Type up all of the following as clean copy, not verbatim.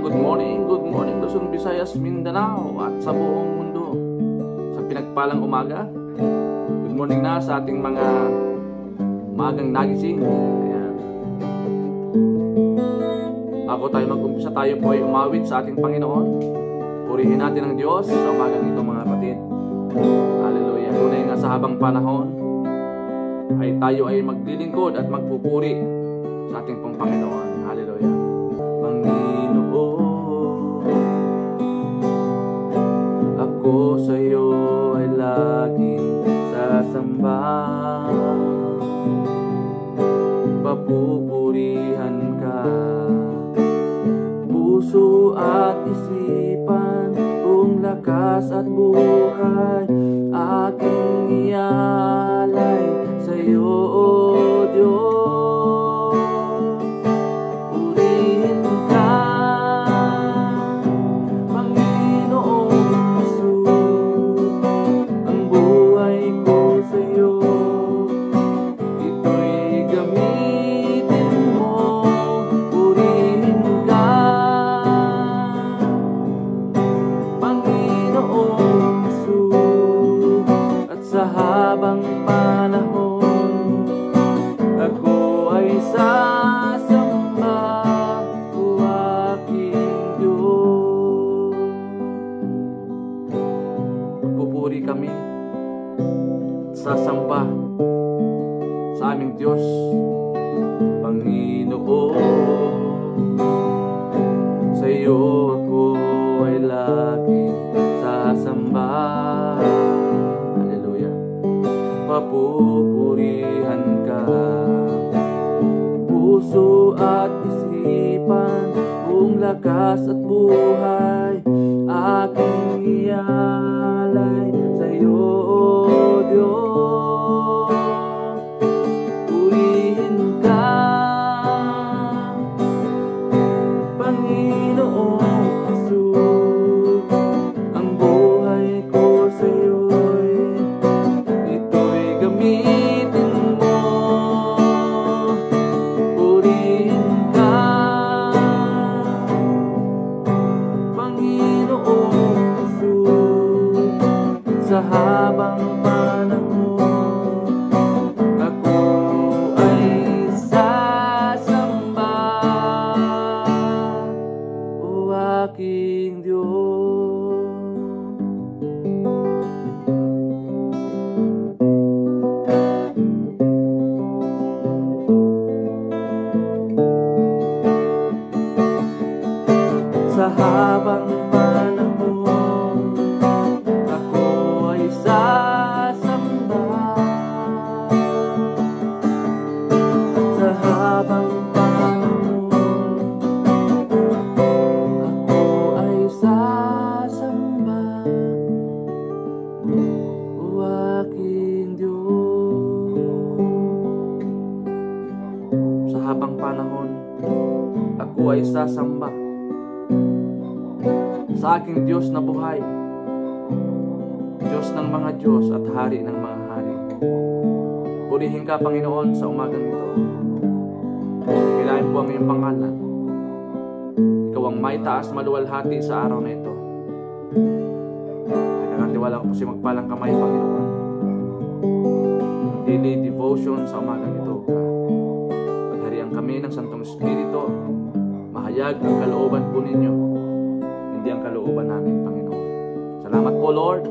good morning Luzon, Visayas, Mindanao at sa buong mundo. Sa pinagpalang umaga, good morning na sa ating mga magang nagising. Ayan. Bago tayo mag-umpisa, tayo po ay umawit sa ating Panginoon. Purihin natin ang Diyos sa umagang ito, mga kapatid. Hallelujah. Tunay nga sa habang panahon ay tayo ay maglilingkod at magpupuri sa ating pong Panginoon. Hallelujah. Panginoon, ako sa iyo ay laging sasamba. Papupurihan ka, puso at isipan, buong lakas at buhay, aking ialay sa iyo, O Diyos. Sasamba sa aming Diyos, Panginoon. Sa iyo ako ay laging sasamba. Hallelujah. Papupurihan ka, puso at isipan, buong lakas at buhay, aking ialay sa iyo, O Diyos. Purihin ka, Panginoong Jesus. Ang buhay ko sa iyo'y ito'y gamitin mo. Purihin ka, Panginoong Jesus. Sa habang aking Diyos. Sa habang panahon, ako ay sasamba. Sa habang habang panahon, ako ay sasamba sa aking Diyos na buhay, Diyos ng mga Diyos at Hari ng mga Hari. Purihin ka, Panginoon, sa umagang ito. Kilain po ang iyong pangalan. Ikaw ang may taas maluwalhati sa araw na ito. Nagkakatiwala ko po si magpalang kamay, Panginoon. Daily devotion sa umagang ito. Kami ng Santong Espiritu, mahayag ang kalooban po ninyo, hindi ang kalooban namin, Panginoon. Salamat po, Lord.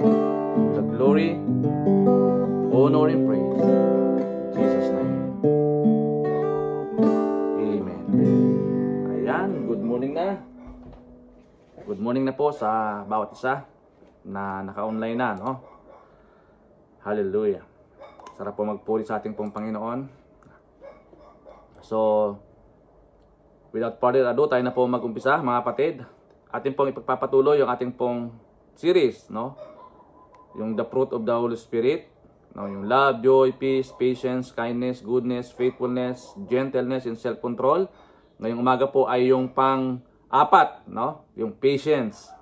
The glory, honor, and praise. In Jesus' name. Amen. Ayan, good morning na. Good morning na po sa bawat isa na naka-online na, no? Hallelujah. Sarap po magpuri sa ating pong Panginoon. So, without further ado, tayo na po mag-umpisa, mga kapatid. Ating pong ipagpapatuloy yung ating pong series, no? Yung the fruit of the Holy Spirit, no? Yung love, joy, peace, patience, kindness, goodness, faithfulness, gentleness, and self-control. Ngayong umaga po ay yung pang-apat, no? Yung patience.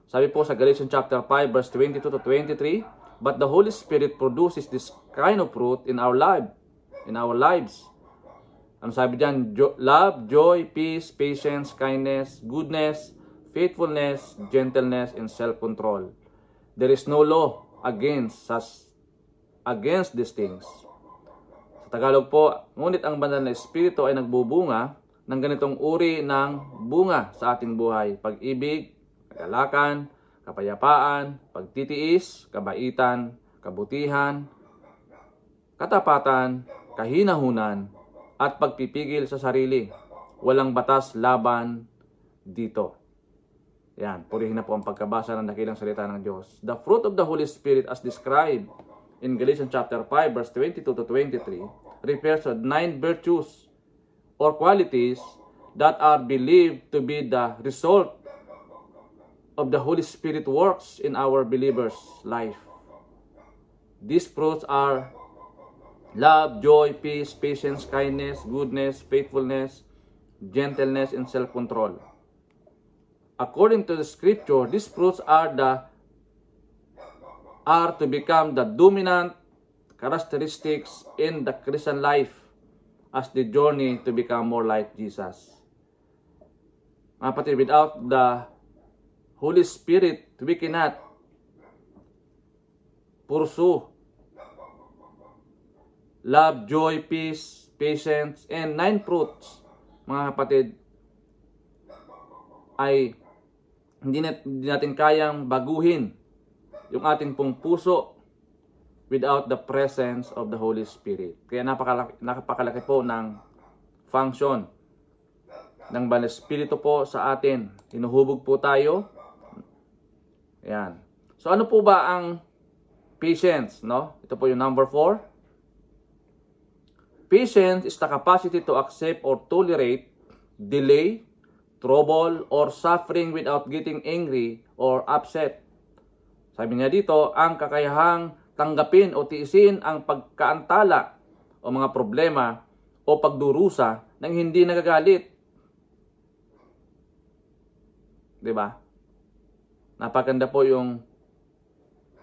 Sabi po sa Galatians chapter 5 verse 22 to 23, but the Holy Spirit produces this kind of fruit in our lives. Ano sabi diyan? Love, joy, peace, patience, kindness, goodness, faithfulness, gentleness, and self-control. There is no law against these things. Sa Tagalog po, ngunit ang banal na espiritu ay nagbubunga ng ganitong uri ng bunga sa ating buhay: pag-ibig, kagalakan, kapayapaan, pagtitiis, kabaitan, kabutihan, katapatan, kahinahunan, at pagpipigil sa sarili. Walang batas laban dito. Yan, purihin na po ang pagkabasa ng dakilang salita ng Diyos. The fruit of the Holy Spirit as described in Galatians chapter 5 verse 22 to 23 refers to 9 virtues or qualities that are believed to be the result of the Holy Spirit works in our believers' life. These fruits are love, joy, peace, patience, kindness, goodness, faithfulness, gentleness, and self-control. According to the scripture, these fruits are to become the dominant characteristics in the Christian life as the journey to become more like Jesus. Mga kapatid, without the Holy Spirit, we cannot pursue love, joy, peace, patience, and 9 fruits, mga kapatid, ay hindi natin kayang baguhin yung ating pong puso without the presence of the Holy Spirit. Kaya napakalaki po ng function ng Banal na Espiritu po sa atin. Hinuhubog po tayo. Ayan. So ano po ba ang patience, no? Ito po yung number 4. Patience is the capacity to accept or tolerate delay, trouble, or suffering without getting angry or upset. Sabi niya dito, ang kakayahang tanggapin o tiisin ang pagkaantala o mga problema o pagdurusa nang hindi nagagalit. Diba? Napaganda po yung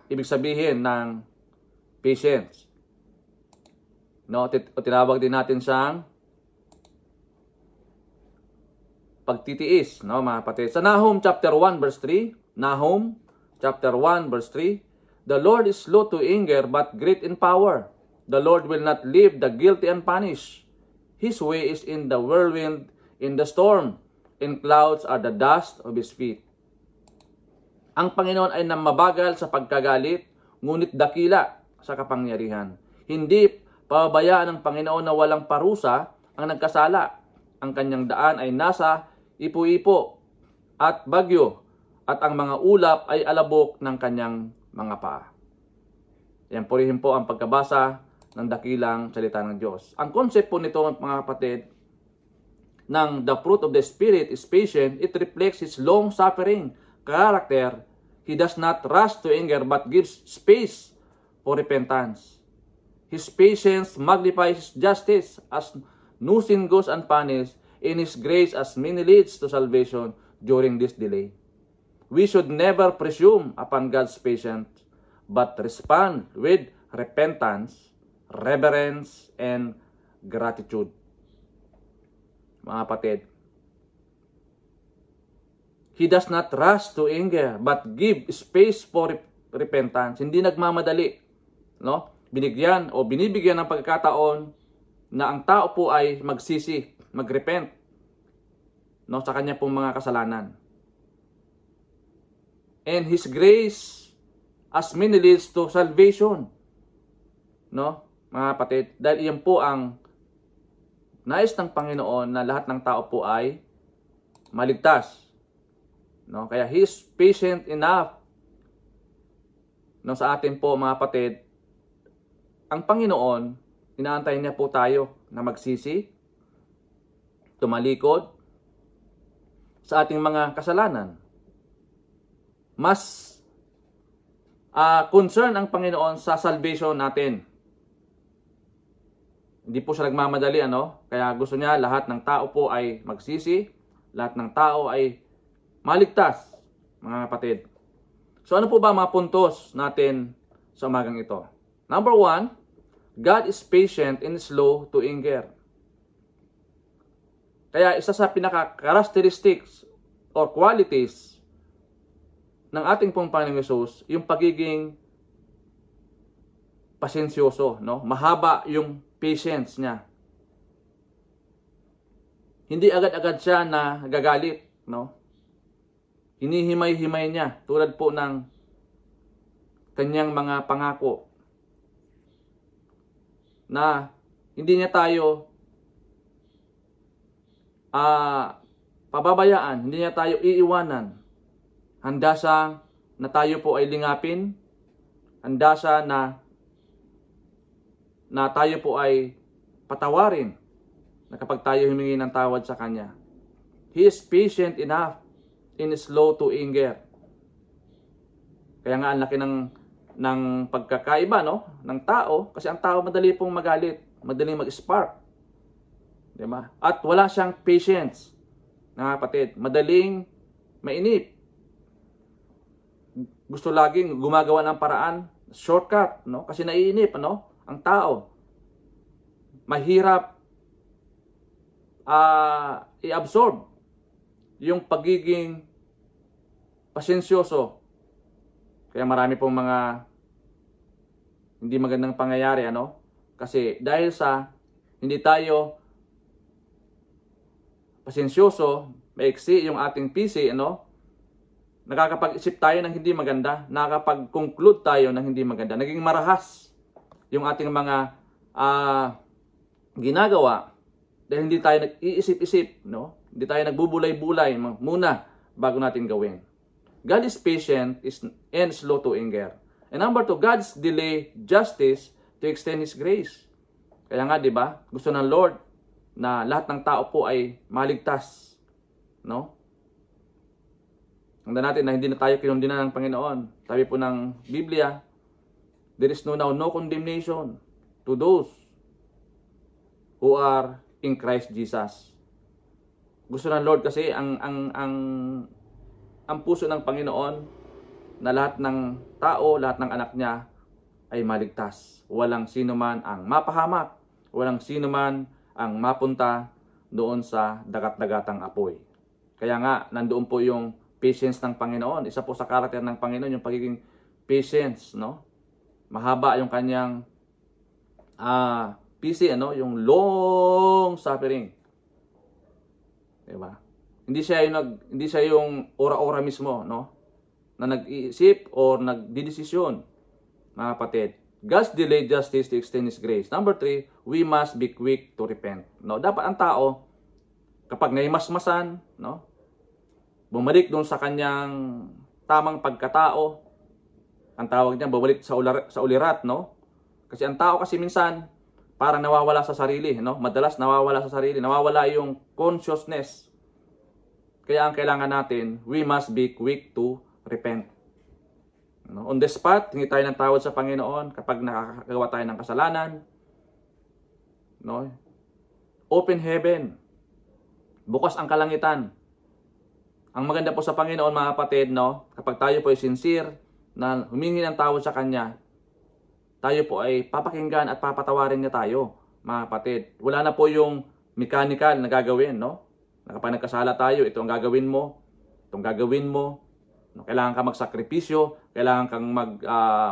ibig sabihin ng patience. No, tinawag din natin siyang pagtitiis, no, mga kapatid. Sa Nahum chapter 1 verse 3, Nahum chapter 1 verse 3, the Lord is slow to anger but great in power. The Lord will not leave the guilty unpunished. His way is in the whirlwind, in the storm, and clouds are the dust of His feet. Ang Panginoon ay namabagal sa pagkagalit, ngunit dakila sa kapangyarihan. Hindi pababayaan ng Panginoon na walang parusa ang nagkasala. Ang kanyang daan ay nasa ipo-ipo at bagyo, at ang mga ulap ay alabok ng kanyang mga paa. Yan, purihin po ang pagkabasa ng dakilang salita ng Diyos. Ang concept po nito, mga kapatid, ng the fruit of the Spirit is patient. It reflects His long-suffering character. He does not rush to anger but gives space for repentance. His patience magnifies His justice as no sin goes unpunished, in His grace as many leads to salvation during this delay. We should never presume upon God's patience, but respond with repentance, reverence, and gratitude. Mga kapatid, He does not rush to anger, but give space for repentance. Hindi nagmamadali, no? Binibigyan ng pagkakataon na ang tao po ay magsisi, magrepent, no, sa kanya pong mga kasalanan. And His grace as many leads to salvation, no, mga kapatid, dahil iyan po ang nais ng Panginoon na lahat ng tao po ay maligtas. No, kaya He is patient enough, no, sa atin po, mga kapatid. Ang Panginoon, inaantay niya po tayo na magsisi, tumalikod sa ating mga kasalanan. Mas concern ang Panginoon sa salvation natin. Hindi po siya nagmamadali, ano? Kaya gusto niya lahat ng tao po ay magsisi, lahat ng tao ay maligtas, mga kapatid. So ano po ba mga puntos natin sa umagang ito? Number 1, God is patient and slow to anger. Kaya isa sa pinaka-characteristics or qualities ng ating pong Panginoong Hesus, yung pagiging pasensyoso, no? Mahaba yung patience niya. Hindi agad-agad siya na gagalit, no? Hinihimay-himay niya tulad po ng kanyang mga pangako na hindi niya tayo pababayaan, hindi niya tayo iiwanan. Handa siya na tayo po ay lingapin, handa siya na tayo po ay patawarin na kapag tayo humingi ng tawad sa Kanya. He is patient enough and slow to anger. Kaya nga ang laki ng pagkakaiba, no, ng tao, kasi ang tao madali pong magalit, madaling mag-spark. Diba? At wala siyang patience, mga kapatid. Madaling mainip. Gusto laging gumagawa ng paraan, shortcut, no? Kasi naiinip, no? Ang tao. Mahirap i-absorb yung pagiging pasensyoso. Kaya marami pong mga hindi magandang pangyayari, ano? Kasi dahil sa hindi tayo pasensyoso, maiksi yung ating PC, ano? Nakakapag-isip tayo ng hindi maganda, nakakapag-conclude tayo ng hindi maganda. Naging marahas yung ating mga ginagawa dahil hindi tayo nag-iisip-isip, no? Hindi tayo nagbubulay-bulay muna bago natin gawin. God is patient and slow to anger. And number 2, God's delay justice to extend His grace. Kaya nga, di ba? Gusto ng Lord na lahat ng tao po ay maligtas, no? Hanggang natin na hindi na tayo kinundinan ng Panginoon. Sabi po ng Biblia, there is now no condemnation to those who are in Christ Jesus. Gusto ng Lord kasi ang puso ng Panginoon na lahat ng tao, lahat ng anak niya ay maligtas. Walang sino man ang mapahamak, walang sino man ang mapunta doon sa dagat-dagatang apoy. Kaya nga, nandoon po yung patience ng Panginoon. Isa po sa karakter ng Panginoon, yung pagiging patience, no? Mahaba yung kanyang PC, ano? Yung long suffering. Diba? Hindi siya yung ora-ora mismo, no? Na nag-iisip or nagdidesisyon, mga kapatid. God's delayed justice to extend His grace. Number 3, we must be quick to repent. No, dapat ang tao kapag naimasmasan, no, bumalik doon sa kanyang tamang pagkatao. Ang tawag niya bumalik sa ulirat, no? Kasi ang tao kasi minsan parang nawawala sa sarili, no? Madalas nawawala sa sarili, nawawala yung consciousness. Kaya ang kailangan natin, we must be quick to repent. No? On the spot, hingi tayo ng tawad sa Panginoon kapag nakakagawa tayo ng kasalanan. No? Open heaven. Bukas ang kalangitan. Ang maganda po sa Panginoon, mga kapatid, no? Kapag tayo po ay sincere na humingi ng tawad sa Kanya, tayo po ay papakinggan at papatawarin niya tayo, mga kapatid. Wala na po yung mechanical na gagawin, no? Na kapag nagkasala tayo, ito ang gagawin mo, itong gagawin mo. No, kailangan ka magsakripisyo, kailangan kang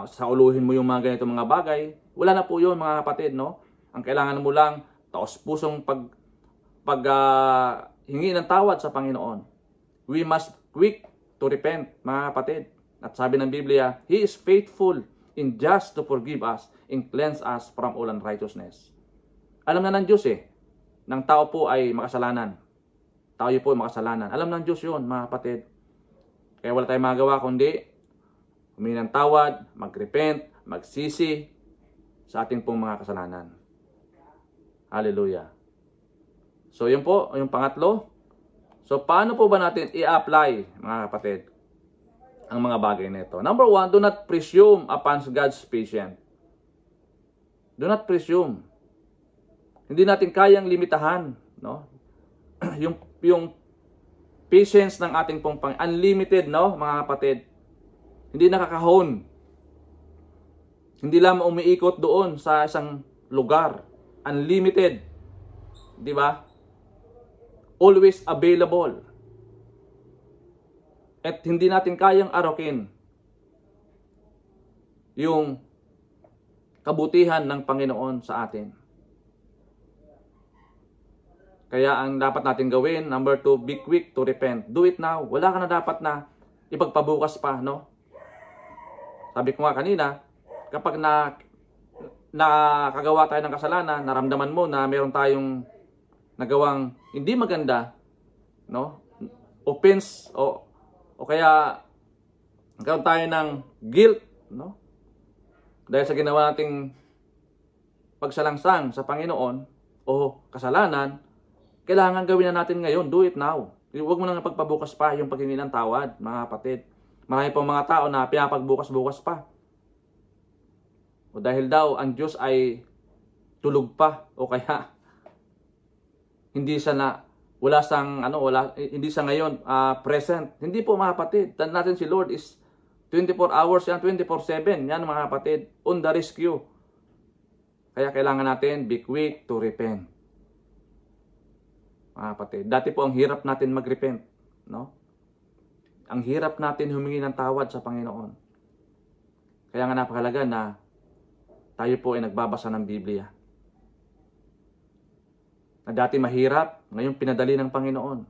sauluhin mo yung mga ganitong mga bagay. Wala na po yun, mga kapatid, no? Ang kailangan mo lang, taos-pusong hingi ng tawad sa Panginoon. We must quick to repent, mga kapatid. At sabi ng Biblia, He is faithful and just to forgive us and cleanse us from all unrighteousness. Alam na ng Diyos ng tao po ay makasalanan. Tayo po ay makasalanan. Alam ng Diyos yun, mga kapatid. Kaya wala tayong magawa kundi humingi ng tawad, mag-repent, magsisi sa ating pong mga kasalanan. Hallelujah. So yun po, yung pangatlo. So paano po ba natin i-apply, mga kapatid, ang mga bagay nito? Number 1, do not presume upon God's patience. Do not presume. Hindi natin kayang limitahan, no? yung patience ng ating pong unlimited, no, mga kapatid. Hindi nakakahon. Hindi lamang umiikot doon sa isang lugar. Unlimited. Di ba? always available. At hindi natin kayang arokin yung kabutihan ng Panginoon sa atin. Kaya ang dapat natin gawin, number 2, be quick to repent. Do it now. Wala ka na dapat na ipagpabukas pa, no? Sabi ko nga kanina, kapag nakagawa tayo ng kasalanan, naramdaman mo na meron tayong nagawang hindi maganda, no? Offense o kaya nagkaroon tayo ng guilt, no? Dahil sa ginawa nating pagsalangsang sa Panginoon o kasalanan, kailangan gawin na natin ngayon. Do it now. Huwag mo nang pagpabukas pa yung paghingi ng tawad, mga kapatid. Marami pong mga tao na pinapagbukas-bukas pa. O dahil daw ang Diyos ay tulog pa o kaya hindi siya hindi siya ngayon present. Hindi po, mga kapatid. Tandaan natin si Lord is 24 hours yan, 24/7. Yan, mga kapatid, on the rescue. Kaya kailangan natin be quick to repent. Mga kapatid, dati po ang hirap natin mag-repent, no? Ang hirap natin humingi ng tawad sa Panginoon. Kaya nga napakahalaga na tayo po ay nagbabasa ng Biblia. Na dati mahirap, ngayon pinadali ng Panginoon.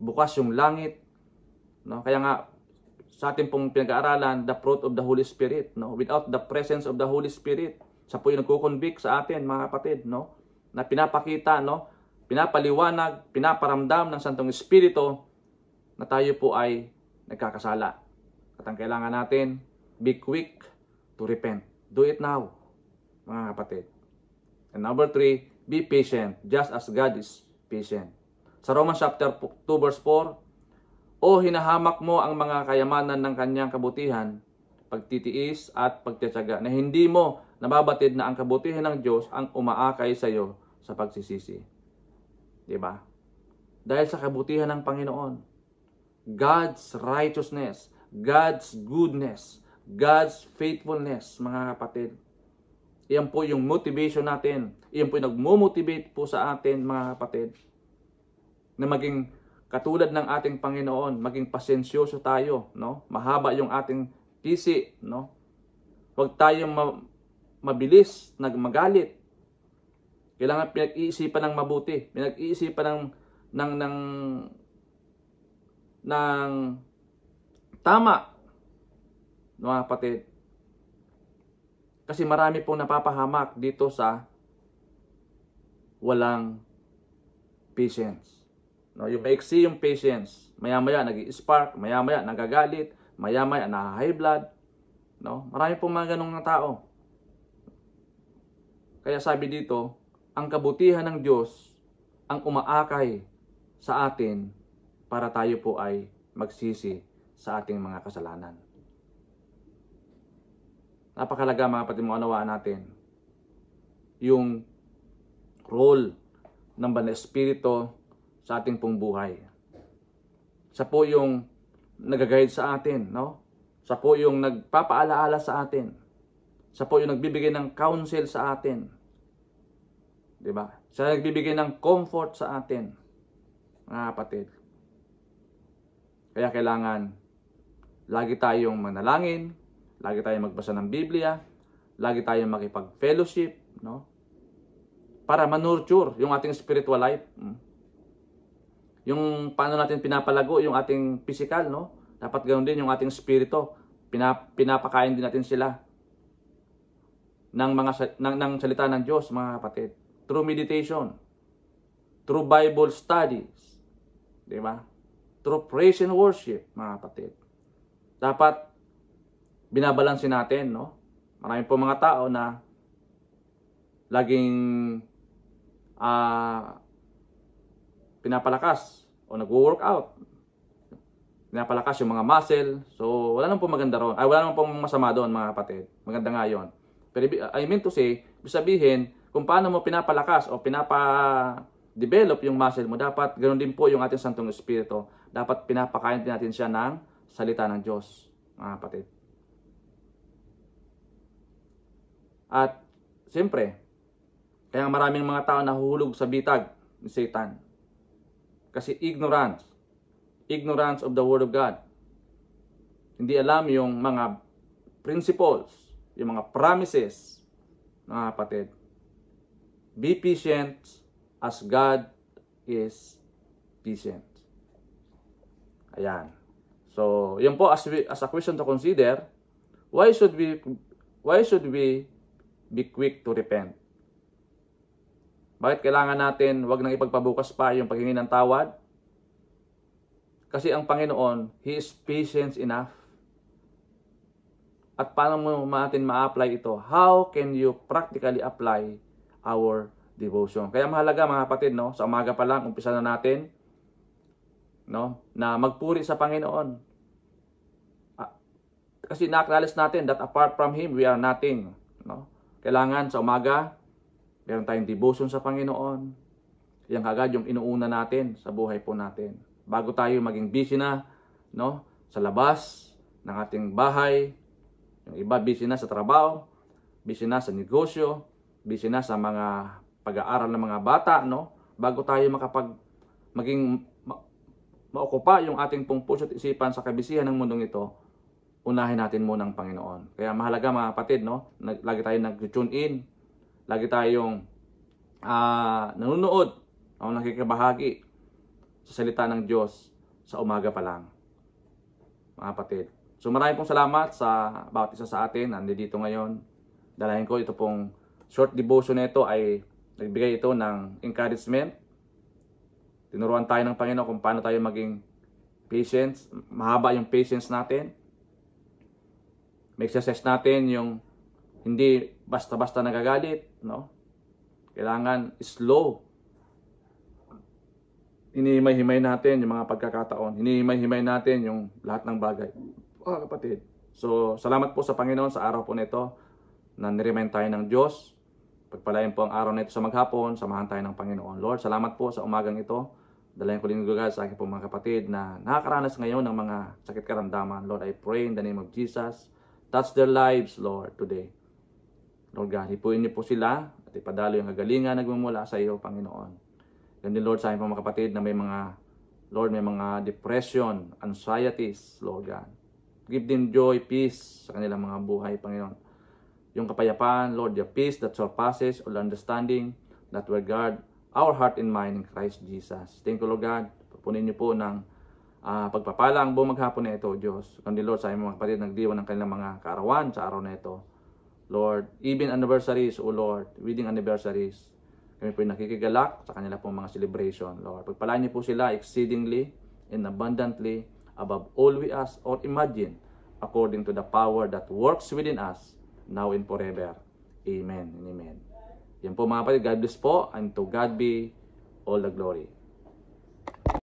Bukas yung langit, no? Kaya nga sa ating pong pinag-aaralan, the fruit of the Holy Spirit, no? Without the presence of the Holy Spirit, siya po yung nagko-convict sa atin, mga kapatid, no? Na pinapakita, no? Pinapaliwanag, pinaparamdam ng Santong Espiritu na tayo po ay nagkakasala. At ang kailangan natin, be quick to repent. Do it now, mga kapatid. And number 3, be patient, just as God is patient. Sa Romans chapter 2 verse 4, O hinahamak mo ang mga kayamanan ng kanyang kabutihan, pagtitiis at pagtitiyaga, na hindi mo nababatid na ang kabutihan ng Diyos ang umaakay sa iyo sa pagsisisi. Diba? Dahil sa kabutihan ng Panginoon, God's righteousness, God's goodness, God's faithfulness, mga kapatid. Iyan po yung motivation natin. Iyan po yung nagmo-motivate po sa atin, mga kapatid, na maging katulad ng ating Panginoon, maging pasensyoso tayo, no? Mahaba yung ating pisi, no? Huwag tayong mabilis nagmagalit. Kailangan pinag-iisipan ng mabuti, pinag-iisipan ng tama, mga kapatid. Kasi marami pong napapahamak dito sa walang patience. No, yung maiksi yung patience, maya-maya nag-i-spark, maya-maya nagagalit, maya-maya na-high blood, no? Marami pong mga ganung tao. Kaya sabi dito, ang kabutihan ng Diyos ang umaakay sa atin para tayo po ay magsisi sa ating mga kasalanan. Napakalaga, mga kapatid, maunawaan natin yung role ng Banal na Espiritu sa ating pong buhay. Siya po yung nag-guide sa atin, no? Siya po yung nagpapaalaala sa atin. Siya po yung nagbibigay ng counsel sa atin. Diba? Siya nagbibigay ng comfort sa atin, mga kapatid. Kaya kailangan lagi tayong manalangin, lagi tayong magbasa ng Biblia, lagi tayong makipag-fellowship, no? Para manurture yung ating spiritual life. Yung paano natin pinapalago yung ating physical, no? Dapat ganoon din yung ating spirito. Pinapakain din natin sila ng salita ng Diyos, mga kapatid. Through meditation, through Bible studies, di ba? Through praise and worship, mga kapatid. Dapat binabalansin natin, no? Marami po mga tao na laging pinapalakas o nag-workout. Pinapalakas yung mga muscle. So, wala nang po maganda ron. Ay, wala nang po masama doon, mga kapatid. Maganda nga yun. Pero I mean to say, sabihin, kung paano mo pinapalakas o pinapa-develop yung muscle mo, dapat ganoon din po yung ating Santong Espiritu. Dapat pinapakain din natin siya ng salita ng Diyos, mga kapatid. At, siyempre, kaya maraming mga tao nahuhulog sa bitag ni Satan. Kasi ignorance of the Word of God. Hindi alam yung mga principles, yung mga promises, mga kapatid. Be patient as God is patient. Ayan. So, yun po as a question to consider, why should we be quick to repent? Bakit kailangan natin wag nang ipagpabukas pa yung paghingi ng tawad? Kasi ang Panginoon, He is patient enough. At paano mo natin ma-apply ito? How can you practically apply our devotion? Kaya mahalaga mga kapatid, no? Sa umaga pa lang, umpisa na natin, no? Na magpuri sa Panginoon. Kasi na-acknowledge natin that apart from Him, we are nothing, no? Kailangan sa umaga, meron tayong devotion sa Panginoon. Yan agad yung inuuna natin sa buhay po natin. Bago tayo maging busy na, no? Sa labas ng ating bahay, yung iba busy na sa trabaho, busy na sa negosyo, busy na sa mga pag-aaral ng mga bata, no? Bago tayo maokupa yung ating pong puso at isipan sa kabisihan ng mundong ito, unahin natin muna ang Panginoon. Kaya mahalaga mga kapatid, no? Lagi tayong nag-tune in, lagi tayong nanonood o nakikibahagi sa salita ng Diyos sa umaga pa lang, mga kapatid. So maraming pong salamat sa bawat isa sa atin nandito ngayon. Dalahin ko ito pong short devotion na ito ay nagbigay ito ng encouragement. Tinuruan tayo ng Panginoon kung paano tayo maging patience. Mahaba yung patience natin. May-exercise natin yung hindi basta-basta nagagalit, no? Kailangan slow. Hinihimay-himay natin yung mga pagkakataon. Hinihimay-himay natin yung lahat ng bagay. Kapatid. So, salamat po sa Panginoon sa araw po nito na niremind tayo ng Diyos. Pagpalain po ang araw na ito sa maghapon, samahan tayo ng Panginoon. Lord, salamat po sa umagang ito. Dalayan ko din God sa aking po mga kapatid na nakakaranas ngayon ng mga sakit karamdaman. Lord, I pray in the name of Jesus. Touch their lives, Lord, today. Lord God, hipuin niyo po sila at ipadalo yung kagalingan nagmumula sa iyo, Panginoon. Ganun din, Lord, sa aking po mga kapatid na may mga depression, anxieties, Lord God. Give them joy, peace sa kanilang mga buhay, Panginoon. Yung kapayapaan, Lord, your peace that surpasses all understanding, that will guard our heart and mind in Christ Jesus. Thank you, Lord God. Pupunin niyo po ng pagpapala ang buong maghapon na ito, Diyos. Kundi, Lord, sa aming mga kapatid, nagdiwan ng kanilang mga kaarawan sa araw na ito. Lord, even anniversaries, O Lord, wedding anniversaries, kami po nakikigalak sa kanila pong mga celebration, Lord. Pagpalaan niyo po sila exceedingly and abundantly above all we ask or imagine, according to the power that works within us, now and forever. Amen and amen. Yan po mga kapatid, God bless po, and to God be all the glory.